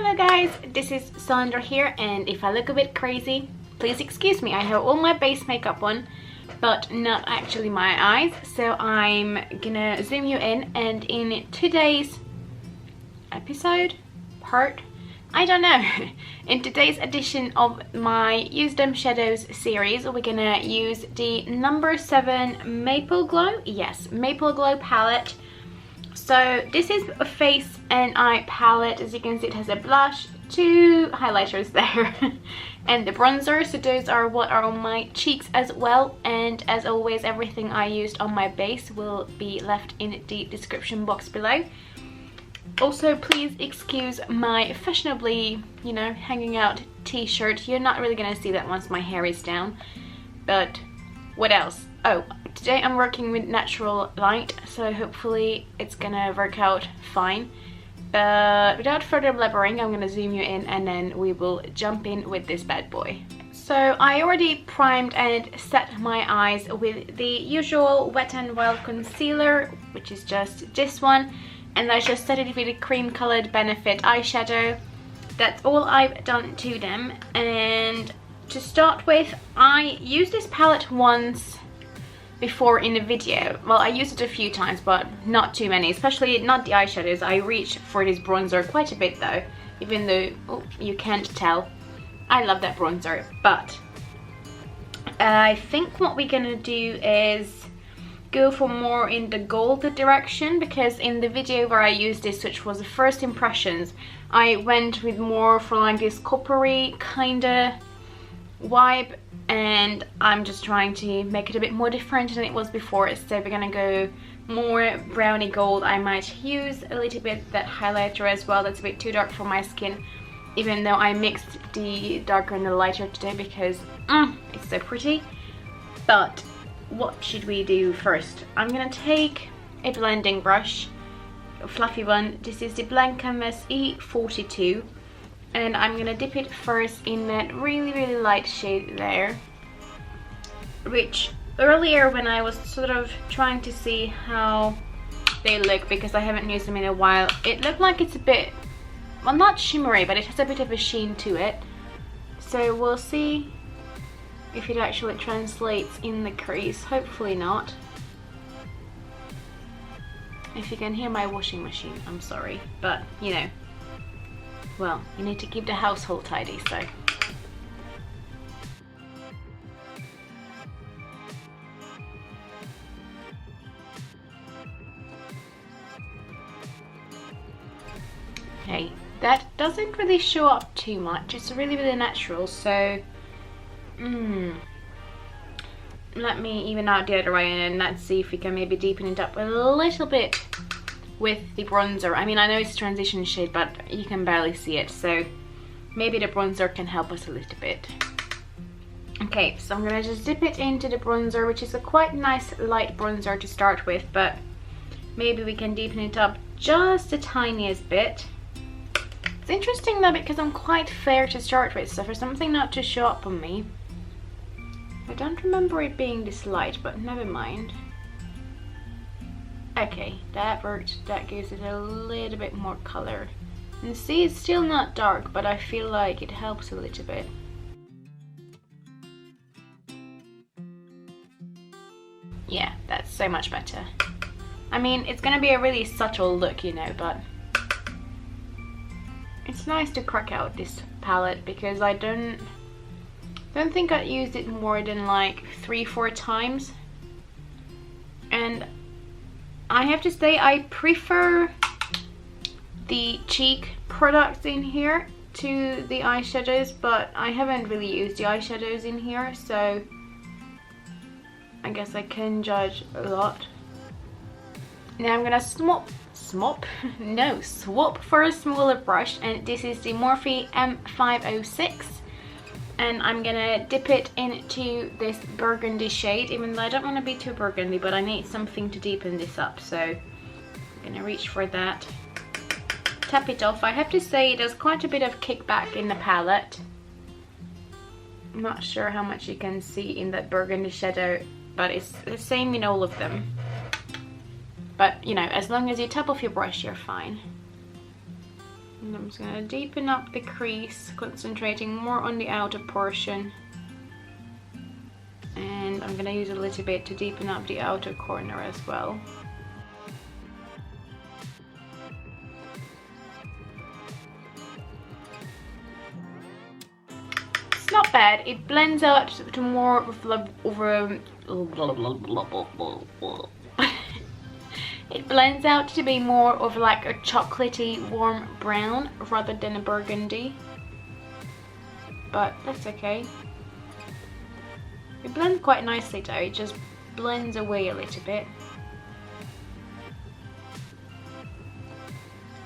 Hello guys, this is Sandra here, and if I look a bit crazy, please excuse me. I have all my base makeup on, but not actually my eyes, so I'm gonna zoom you in, and in today's episode, I don't know, in today's edition of my Use Them Shadows series, we're gonna use the No7 Maple Glow, yes, Maple Glow palette. So this is a face and eye palette. As you can see, it has a blush, two highlighters there, and the bronzer. So those are what are on my cheeks as well. And as always, everything I used on my base will be left in the description box below. Also, please excuse my fashionably, you know, hanging out t-shirt. You're not really gonna see that once my hair is down. But what else? Oh, today I'm working with natural light, so hopefully it's gonna work out fine. But without further blabbering, I'm gonna zoom you in and then we will jump in with this bad boy. So I already primed and set my eyes with the usual Wet n Wild concealer, which is just this one, and I just set it with a cream colored Benefit eyeshadow. That's all I've done to them. And to start with, I used this palette once before in the video. Well, I used it a few times, but not too many, especially not the eyeshadows. I reach for this bronzer quite a bit though, even though you can't tell. I love that bronzer, but I think what we're gonna do is go for more in the gold direction, because in the video where I used this, which was the first impressions, I went with more for like this coppery kinda vibe, and I'm just trying to make it a bit more different than it was before. So we're gonna go more browny gold. I might use a little bit that highlighter as well. That's a bit too dark for my skin, even though I mixed the darker and the lighter today because it's so pretty. But what should we do first? I'm gonna take a blending brush, a fluffy one. This is the Blank Canvas E42. And I'm gonna dip it first in that really light shade there, which earlier when I was sort of trying to see how they look, because I haven't used them in a while, it looked like it's a bit, well, not shimmery, but it has a bit of a sheen to it. So we'll see if it actually translates in the crease. Hopefully not. If you can hear my washing machine, I'm sorry, but you know, well, you need to keep the household tidy, so. Okay, that doesn't really show up too much. It's really natural, so let me even out the other way, and let's see if we can maybe deepen it up a little bit with the bronzer. I mean, I know it's a transition shade, but you can barely see it, so maybe the bronzer can help us a little bit. Okay, so I'm gonna just dip it into the bronzer, which is a quite nice light bronzer to start with, but maybe we can deepen it up just the tiniest bit. It's interesting though, because I'm quite fair to start with, so for something not to show up on me, I don't remember it being this light, but never mind. Okay, that worked. That gives it a little bit more color. And see, it's still not dark, but I feel like it helps a little bit. Yeah, that's so much better. I mean, it's gonna be a really subtle look, you know, but it's nice to crack out this palette, because I don't think I used it more than like 3-4 times. And I have to say, I prefer the cheek products in here to the eyeshadows, but I haven't really used the eyeshadows in here, so I guess I can judge a lot. Now I'm gonna swap for a smaller brush, and this is the Morphe M506. And I'm gonna dip it into this burgundy shade, even though I don't want to be too burgundy, but I need something to deepen this up, so I'm gonna reach for that. Tap it off. I have to say, there's quite a bit of kickback in the palette. I'm not sure how much you can see in that burgundy shadow, but it's the same in all of them. But you know, as long as you tap off your brush, you're fine. And I'm just going to deepen up the crease, concentrating more on the outer portion. And I'm going to use a little bit to deepen up the outer corner as well. It's not bad. It blends out to more of it blends out to be more of like a chocolatey warm brown rather than a burgundy. But that's okay. It blends quite nicely though, it just blends away a little bit.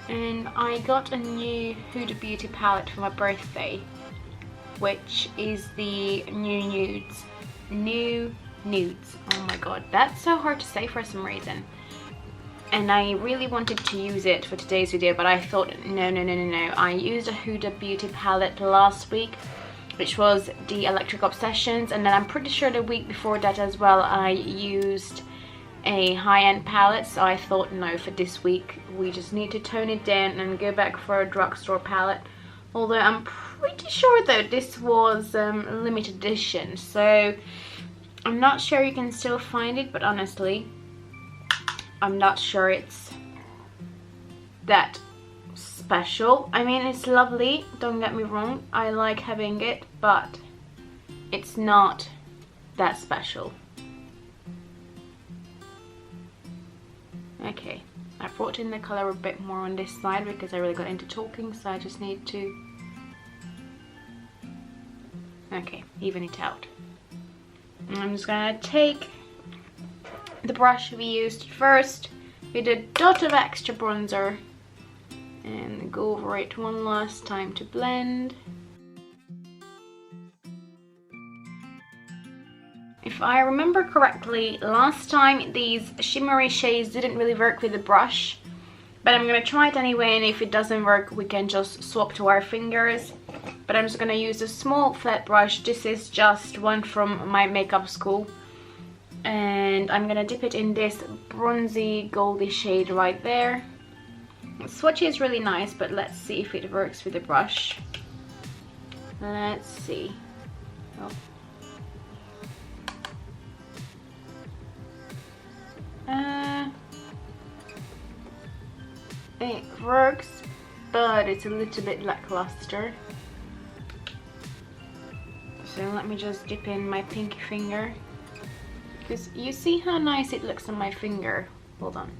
And I got a new Huda Beauty palette for my birthday, which is the New Nudes. Oh my god, that's so hard to say for some reason. And I really wanted to use it for today's video, but I thought no. I used a Huda Beauty palette last week, which was the Electric Obsessions, and then I'm pretty sure the week before that as well I used a high-end palette. So I thought no, for this week we just need to tone it down and go back for a drugstore palette. Although I'm pretty sure though this was limited edition, so I'm not sure you can still find it, but honestly I'm not sure it's that special. I mean, it's lovely, don't get me wrong, I like having it, but it's not that special. Okay, I brought in the color a bit more on this side because I really got into talking, so I just need to even it out. And I'm just gonna take the brush we used first with a dot of extra bronzer and go over it one last time to blend. If I remember correctly, last time these shimmery shades didn't really work with the brush, but I'm gonna try it anyway, and if it doesn't work we can just swap to our fingers. But I'm just gonna use a small flat brush. This is just one from my makeup school, and I'm gonna dip it in this bronzy goldy shade right there. The swatch is really nice, but let's see if it works with the brush. Let's see. Oh. It works, but it's a little bit lackluster. So let me just dip in my pinky finger, because you see how nice it looks on my finger. Hold on.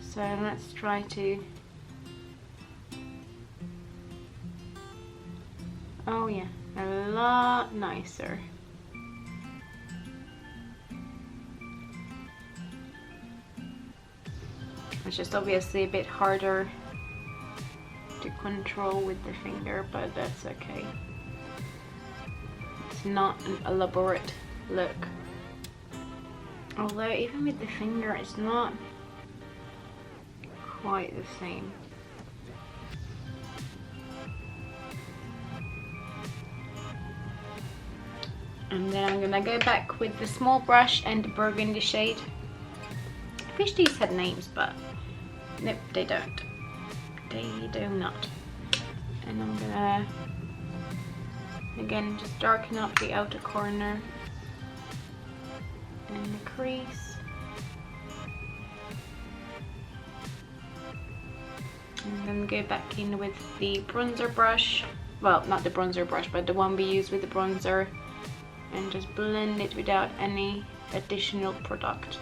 So let's try to... Oh yeah, a lot nicer. It's just obviously a bit harder to control with the finger, but that's okay. It's not an elaborate look. Although even with the finger it's not quite the same. And then I'm gonna go back with the small brush and the burgundy shade. I wish these had names, but nope, they don't. They do not. And I'm gonna again just darken up the outer corner and the crease. And then go back in with the bronzer brush. Well, not the bronzer brush, but the one we use with the bronzer, and just blend it without any additional product.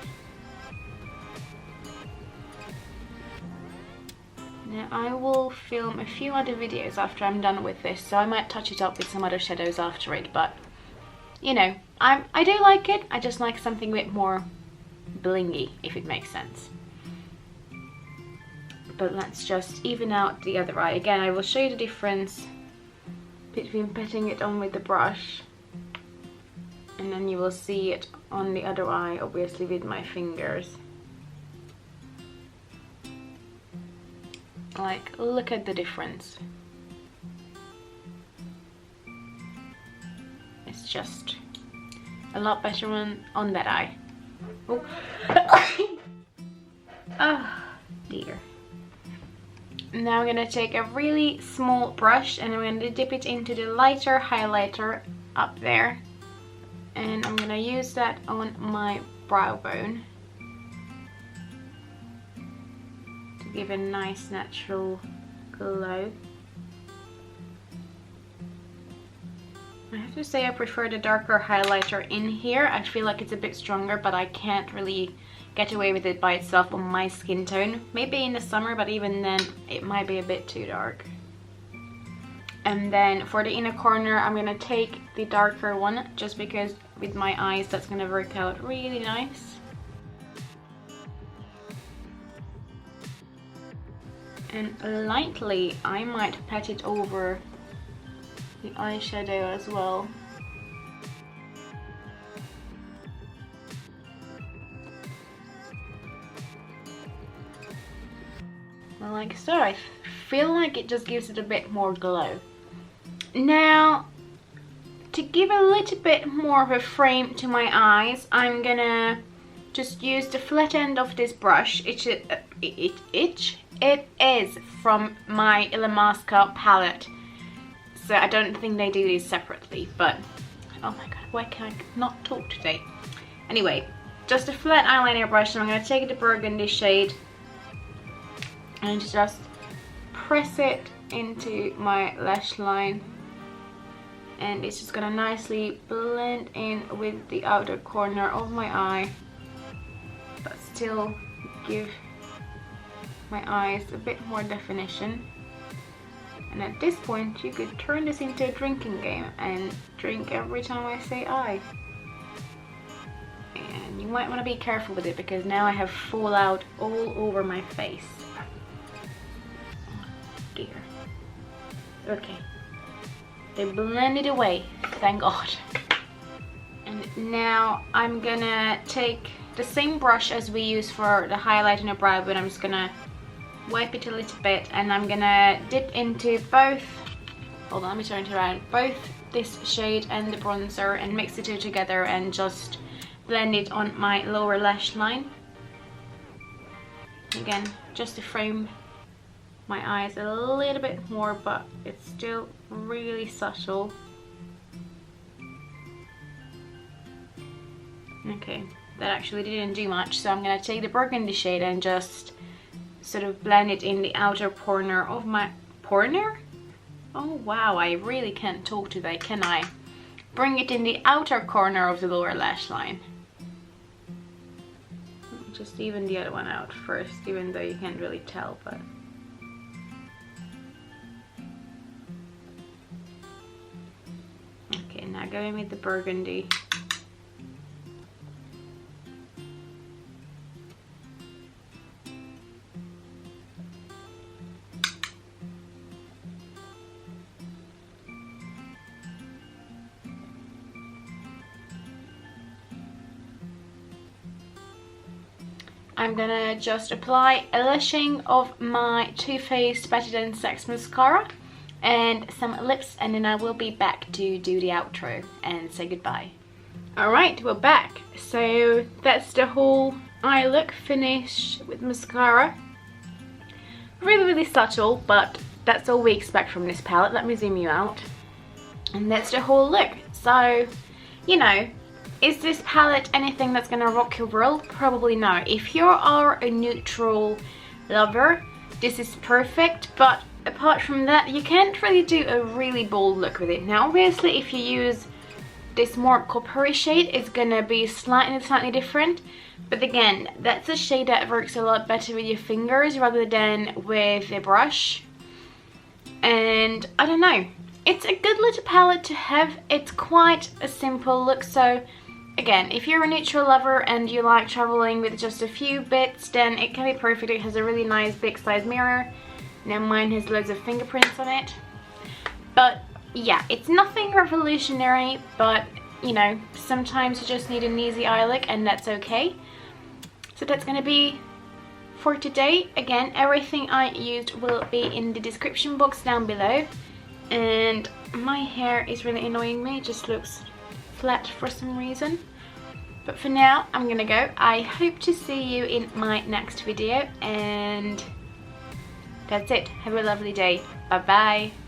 Now I will film a few other videos after I'm done with this, so I might touch it up with some other shadows after it, but you know, I do like it, I just like something a bit more blingy, if it makes sense. But let's just even out the other eye. Again, I will show you the difference between putting it on with the brush, and then you will see it on the other eye, obviously with my fingers. Like, look at the difference. It's just a lot better on that eye. Oh. dear. Now I'm gonna take a really small brush and I'm gonna dip it into the lighter highlighter up there, and I'm gonna use that on my brow bone to give a nice natural glow. I have to say I prefer the darker highlighter in here. I feel like it's a bit stronger, but I can't really get away with it by itself on my skin tone. Maybe in the summer, but even then it might be a bit too dark. And then for the inner corner, I'm gonna take the darker one, just because with my eyes that's gonna work out really nice. And lightly I might pat it over the eyeshadow as well. Like so. I feel like it just gives it a bit more glow. Now, to give a little bit more of a frame to my eyes, I'm gonna just use the flat end of this brush. It is from my Illuminating palette, so I don't think they do these separately, but oh my god, why can I not talk today? Anyway, just a flat eyeliner brush, and I'm gonna take the burgundy shade and just press it into my lash line, and it's just gonna nicely blend in with the outer corner of my eye, but still give my eyes a bit more definition. And at this point you could turn this into a drinking game and drink every time I say I. And you might want to be careful with it, because now I have fallout all over my face. Dear. Okay, they blended away, thank god. And now I'm gonna take the same brush as we use for the highlight in the brow, but I'm just gonna wipe it a little bit, and I'm gonna dip into both, hold on, let me turn it around, both this shade and the bronzer, and mix the two together and just blend it on my lower lash line. Again, just to frame my eyes a little bit more, but it's still really subtle. Okay, that actually didn't do much, so I'm gonna take the burgundy shade and just sort of blend it in the outer corner of my corner. Oh wow, I really can't talk today, can I? Bring it in the outer corner of the lower lash line. Just even the other one out first, even though you can't really tell, but okay, now going with the burgundy. I'm gonna just apply a lashing of my Too Faced Better Than Sex mascara and some lips, and then I will be back to do the outro and say goodbye. Alright, we're back. So that's the whole eye look finished with mascara. Really subtle, but that's all we expect from this palette. Let me zoom you out. And that's the whole look. So, you know, is this palette anything that's gonna rock your world? Probably no. If you are a neutral lover, this is perfect, but apart from that, you can't really do a really bold look with it. Now obviously if you use this more coppery shade, it's gonna be slightly different, but again, that's a shade that works a lot better with your fingers rather than with a brush. And I don't know, it's a good little palette to have. It's quite a simple look, so again, if you're a neutral lover and you like traveling with just a few bits, then it can be perfect. It has a really nice big size mirror. Now mine has loads of fingerprints on it. But yeah, it's nothing revolutionary, but you know, sometimes you just need an easy eye look and that's okay. So that's gonna be for today. Again, everything I used will be in the description box down below. And my hair is really annoying me, it just looks flat for some reason. But for now, I'm gonna go. I hope to see you in my next video, and that's it. Have a lovely day. Bye bye.